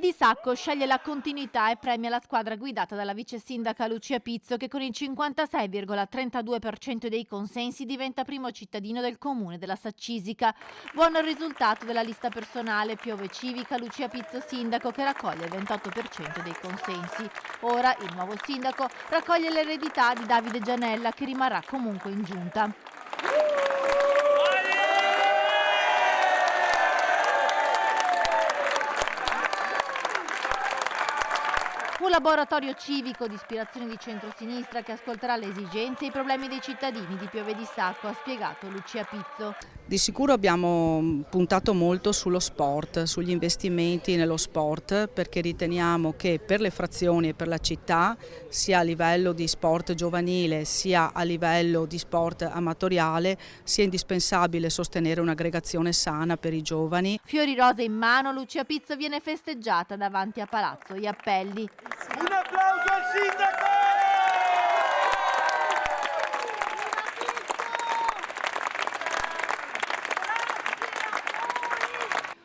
di Sacco sceglie la continuità e premia la squadra guidata dalla vice sindaca Lucia Pizzo, che con il 56,32% dei consensi diventa primo cittadino del comune della Saccisica. Buon risultato della lista personale Piove Civica Lucia Pizzo sindaco, che raccoglie il 28% dei consensi. Ora il nuovo sindaco raccoglie l'eredità di Davide Gianella, che rimarrà comunque in giunta. Un laboratorio civico di ispirazione di centrosinistra che ascolterà le esigenze e i problemi dei cittadini di Piove di Sacco, ha spiegato Lucia Pizzo. Di sicuro abbiamo puntato molto sullo sport, sugli investimenti nello sport, perché riteniamo che per le frazioni e per la città, sia a livello di sport giovanile sia a livello di sport amatoriale, sia indispensabile sostenere un'aggregazione sana per i giovani. Fiori rose in mano, Lucia Pizzo viene festeggiata davanti a Palazzo Gli Appelli. Un applauso al sindaco!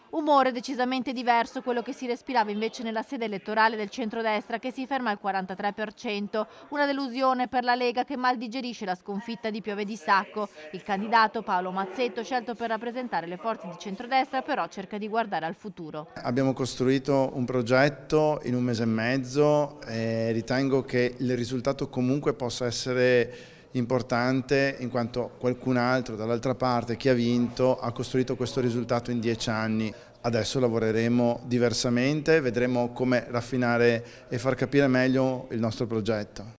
Umore decisamente diverso quello che si respirava invece nella sede elettorale del centrodestra, che si ferma al 43%, una delusione per la Lega, che mal digerisce la sconfitta di Piove di Sacco. Il candidato Paolo Mazzetto, scelto per rappresentare le forze di centrodestra, però cerca di guardare al futuro. Abbiamo costruito un progetto in un mese e mezzo e ritengo che il risultato comunque possa essere importante, in quanto qualcun altro dall'altra parte, chi ha vinto, ha costruito questo risultato in 10 anni. Adesso lavoreremo diversamente, vedremo come raffinare e far capire meglio il nostro progetto.